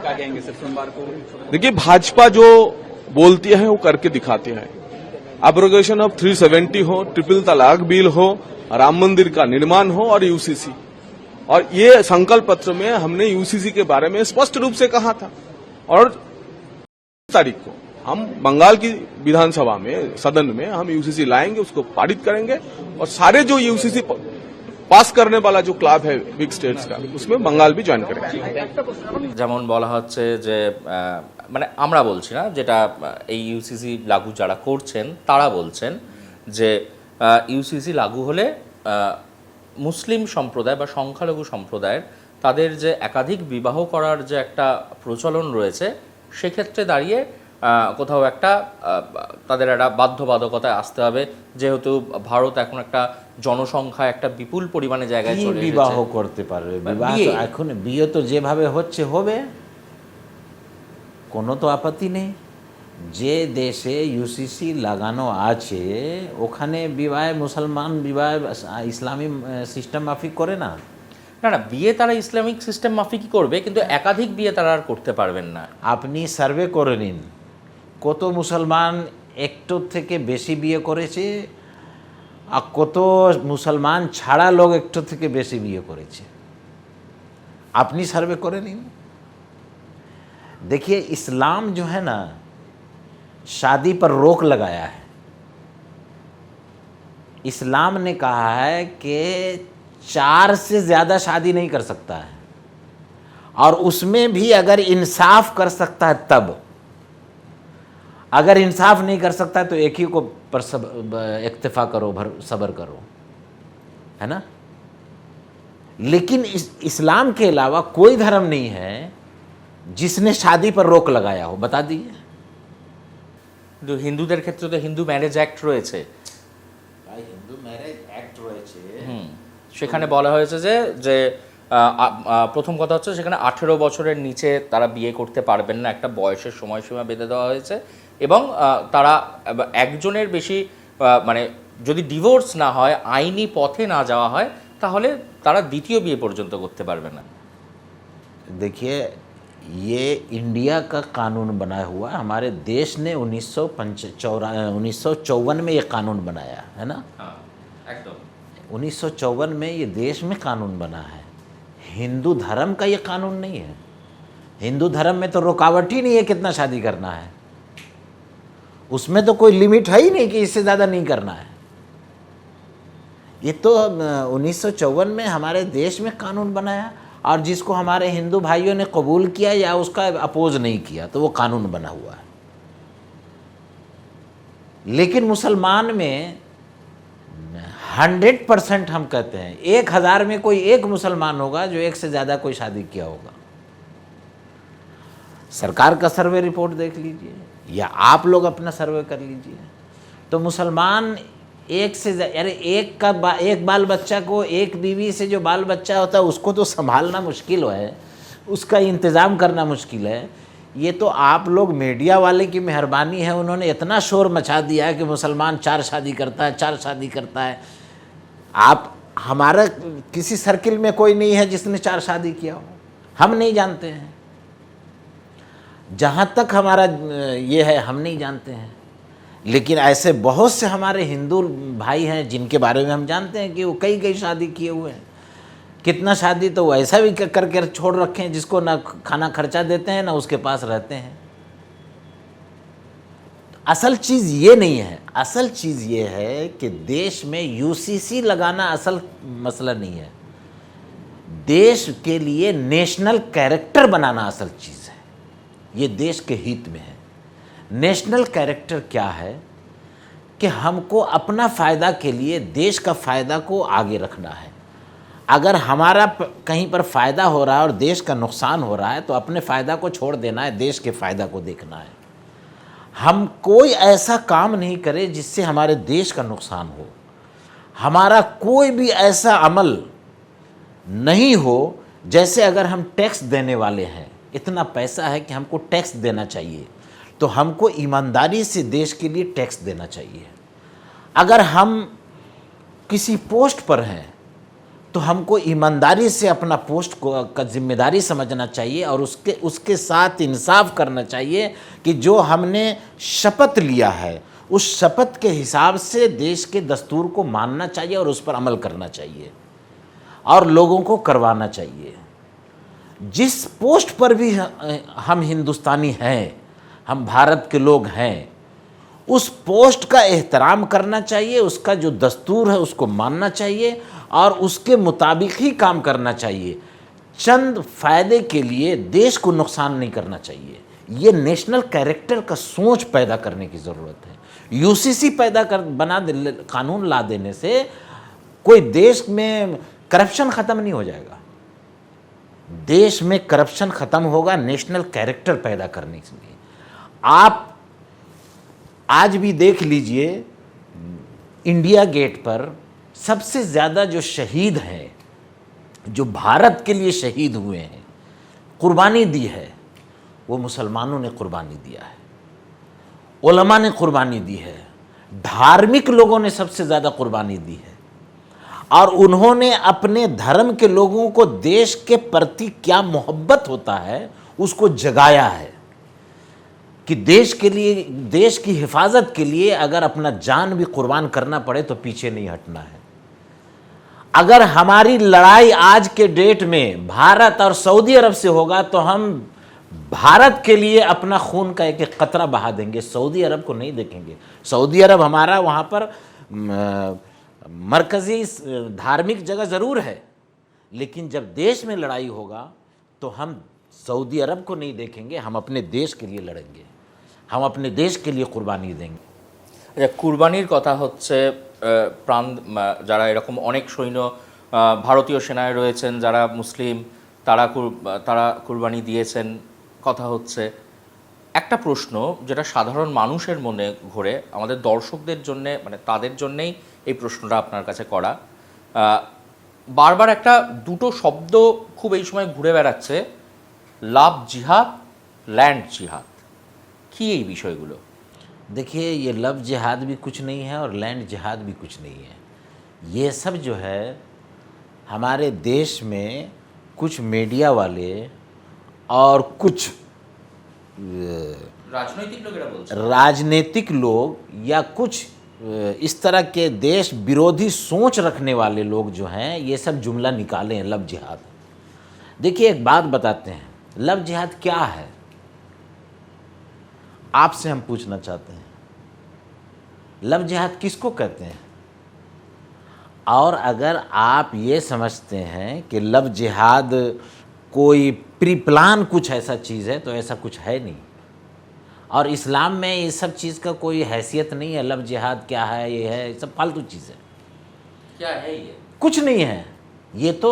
क्या कहेंगे सर सोमवार को? देखिए, भाजपा जो बोलती है वो करके दिखाते हैं। एब्रोगेशन ऑफ 370 हो, ट्रिपल तलाक बिल हो, राम मंदिर का निर्माण हो और यूसीसी, और ये संकल्प पत्र में हमने यूसीसी के बारे में स्पष्ट रूप से कहा था। और तारीख को हम बंगाल की विधानसभा में, सदन में हम यूसीसी लाएंगे, उसको पारित करेंगे और सारे जो यूसीसी पास करने वाला जो क्लब है बिग स्टेट्स का, उसमें बंगाल भी ज्वाइन करेंगे। যেমন বলা হচ্ছে যে মানে আমরা বলছি না, যেটা এই ইউসিসি লাগু যারা করছেন তারা বলছেন যে ইউসিসি লাগু হলে মুসলিম সম্প্রদায় বা সংখ্যালঘু সম্প্রদায়ের তাদের যে একাধিক বিবাহ করার যে একটা প্রচলন রয়েছে, সেক্ষেত্রে দাঁড়িয়ে কোথাও একটা তাদের একটা বাধ্যবাধকতায় আসতে হবে, যেহেতু ভারত এখন একটা জনসংখ্যা একটা বিপুল পরিমাণে জায়গায় চলে এসেছে। বিবাহ করতে পারবে, বিবাহ তো এখন বিয়ে তো যেভাবে হচ্ছে হবে, কোনো তো আপত্তি নেই। যে দেশে ইউসিসি লাগানো আছে ওখানে বিবাহ মুসলমান বিবাহ ইসলামী সিস্টেম মাফিক করে না। না না, বিয়ে তারা ইসলামিক সিস্টেম মাফিকই করবে, কিন্তু একাধিক বিয়ে তারা আর করতে পারবেন না। আপনি সার্ভে করে নিন, কত মুসলমান একটার থেকে বেশি বিয়ে করেছে আর কত মুসলমান ছাড়া লোক একটার থেকে বেশি বিয়ে করেছে, আপনি सर्वे করে নিন। देखिए, इस्लाम जो है ना शादी पर रोक लगाया है। इस्लाम ने कहा है कि 4 से ज़्यादा शादी नहीं कर सकता है, और उसमें भी अगर इंसाफ कर सकता है तब। अगर इंसाफ नहीं कर सकता है तो एक ही को पर इक्तिफा करो, सब्र करो, है ना। लेकिन इस्लाम के अलावा कोई धर्म नहीं है जिसने शादी पर रोक लगाया हो, बता दीजिए। কিন্তু হিন্দুদের ক্ষেত্রে তো হিন্দু ম্যারেজ অ্যাক্ট রয়েছে। হিন্দু ম্যারেজ অ্যাক্ট রয়েছে, সেখানে বলা হয়েছে যে যে প্রথম কথা হচ্ছে সেখানে 18 বছরের নিচে তারা বিয়ে করতে পারবেন না, একটা বয়সের সময়সীমা বেঁধে দেওয়া হয়েছে, এবং তারা একজনের বেশি মানে যদি ডিভোর্স না হয়, আইনি পথে না যাওয়া হয়, তাহলে তারা দ্বিতীয় বিয়ে পর্যন্ত করতে পারবে না। देखिए, ये इंडिया का कानून बना हुआ, हमारे देश ने 1954 में ये कानून बनाया है ना। एकदम 1954 में ये देश में कानून बना है। हिंदू धर्म का ये कानून नहीं है। हिंदू धर्म में तो रुकावट ही नहीं है कितना शादी करना है, उसमें तो कोई लिमिट है ही नहीं कि इससे ज़्यादा नहीं करना है। ये तो 1954 में हमारे देश में कानून बनाया, और जिसको हमारे हिंदू भाइयों ने कबूल किया या उसका अपोज नहीं किया, तो वो कानून बना हुआ है। लेकिन मुसलमान में 100% हम कहते हैं 1000 में कोई एक मुसलमान होगा जो एक से ज़्यादा कोई शादी किया होगा। सरकार का सर्वे रिपोर्ट देख लीजिए, या आप लोग अपना सर्वे कर लीजिए, तो मुसलमान एक से अरे एक बाल बच्चा को, एक बीवी से जो बाल बच्चा होता है उसको तो संभालना मुश्किल है, उसका इंतज़ाम करना मुश्किल है। ये तो आप लोग मीडिया वाले की मेहरबानी है, उन्होंने इतना शोर मचा दिया है कि मुसलमान 4 शादी करता है, 4 शादी करता है। आप हमारा किसी सर्किल में कोई नहीं है जिसने 4 शादी किया हो, हम नहीं जानते हैं। जहाँ तक हमारा ये है हम नहीं जानते हैं, लेकिन ऐसे बहुत से हमारे हिंदू भाई हैं जिनके बारे में हम जानते हैं कि वो कई शादी किए हुए हैं। कितना शादी तो वो ऐसा भी करके छोड़ रखे हैं जिसको ना खाना खर्चा देते हैं ना उसके पास रहते हैं। असल चीज़ ये नहीं है, असल चीज़ ये है कि देश में यूसीसी लगाना असल मसला नहीं है, देश के लिए नेशनल कैरेक्टर बनाना असल चीज़ है। ये देश के हित में है। नेशनल कैरेक्टर क्या है कि हमको अपना फ़ायदा के लिए देश का फ़ायदा को आगे रखना है। अगर हमारा कहीं पर फ़ायदा हो रहा है और देश का नुकसान हो रहा है तो अपने फ़ायदा को छोड़ देना है, देश के फ़ायदा को देखना है। हम कोई ऐसा काम नहीं करें जिससे हमारे देश का नुकसान हो, हमारा कोई भी ऐसा अमल नहीं हो जैसे अगर हम टैक्स देने वाले हैं, इतना पैसा है कि हमको टैक्स देना चाहिए, तो हमको ईमानदारी से देश के लिए टैक्स देना चाहिए। अगर हम किसी पोस्ट पर हैं तो हमको ईमानदारी से अपना पोस्ट को का जिम्मेदारी समझना चाहिए और उसके साथ इंसाफ करना चाहिए कि जो हमने शपथ लिया है उस शपथ के हिसाब से देश के दस्तूर को मानना चाहिए और उस पर अमल करना चाहिए और लोगों को करवाना चाहिए। जिस पोस्ट पर भी हम हिंदुस्तानी हैं, हम भारत के लोग हैं, उस पोस्ट का एहतराम करना चाहिए, उसका जो दस्तूर है उसको मानना चाहिए और उसके मुताबिक ही काम करना चाहिए। चंद फायदे के लिए देश को नुकसान नहीं करना चाहिए। ये नेशनल कैरेक्टर का सोच पैदा करने की ज़रूरत है। यूसीसी कानून ला देने से कोई देश में करप्शन ख़त्म नहीं हो जाएगा। देश में करप्शन ख़त्म होगा नेशनल कैरेक्टर पैदा करने के लिए। आप आज भी देख लीजिए, इंडिया गेट पर सबसे ज़्यादा जो शहीद हैं, जो भारत के लिए शहीद हुए हैं, कुर्बानी दी है, वो मुसलमानों ने कुर्बानी दिया है, उलमा ने कुर्बानी दी है, धार्मिक लोगों ने सबसे ज़्यादा कुर्बानी दी है और उन्होंने अपने धर्म के लोगों को देश के प्रति क्या मोहब्बत होता है उसको जगाया है कि देश के लिए, देश की हिफाजत के लिए अगर अपना जान भी कुर्बान करना पड़े तो पीछे नहीं हटना है। अगर हमारी लड़ाई आज के डेट में भारत और सऊदी अरब से होगा तो हम भारत के लिए अपना खून का एक एक कतरा बहा देंगे, सऊदी अरब को नहीं देखेंगे। सऊदी अरब हमारा वहाँ पर मरकज़ी धार्मिक जगह ज़रूर है, लेकिन जब देश में लड़ाई होगा तो हम सऊदी अरब को नहीं देखेंगे, हम अपने देश के लिए लड़ेंगे, हम अपने देश के लिए कुर्बानी देंगे। আচ্ছা, কুরবানির কথা হচ্ছে, প্রাণ যারা এরকম অনেক সৈন্য ভারতীয় সেনায় রয়েছেন যারা মুসলিম, তারা কুরবানি দিয়েছেন কথা হচ্ছে। একটা প্রশ্ন যেটা সাধারণ মানুষের মনে ঘোরে, আমাদের দর্শকদের জন্যে, মানে তাদের জন্যেই এই প্রশ্নটা আপনার কাছে করা। বারবার একটা দুটো শব্দ খুব এই সময় ঘুরে বেড়াচ্ছে, লাভ জিহাদ, ল্যান্ড জিহাদ। কি এই বিষয়গুলো? देखिए, ये लव जिहाद भी कुछ नहीं है और लैंड जिहाद भी कुछ नहीं है। ये सब जो है हमारे देश में कुछ मीडिया वाले और कुछ राजनीतिक लोग या कुछ इस तरह के देश विरोधी सोच रखने वाले लोग जो हैं, ये सब जुमला निकाले हैं लव जिहाद। देखिए, एक बात बताते हैं, लव जिहाद क्या है आपसे हम पूछना चाहते हैं। लव जिहाद किसको कहते हैं? और अगर आप ये समझते हैं कि लव जिहाद कोई प्री प्लान कुछ ऐसा चीज़ है तो ऐसा कुछ है नहीं। और इस्लाम में ये सब चीज़ का कोई हैसियत नहीं है। लव जिहाद क्या है, ये है, सब फालतू चीज़ है। क्या है ये? कुछ नहीं है। ये तो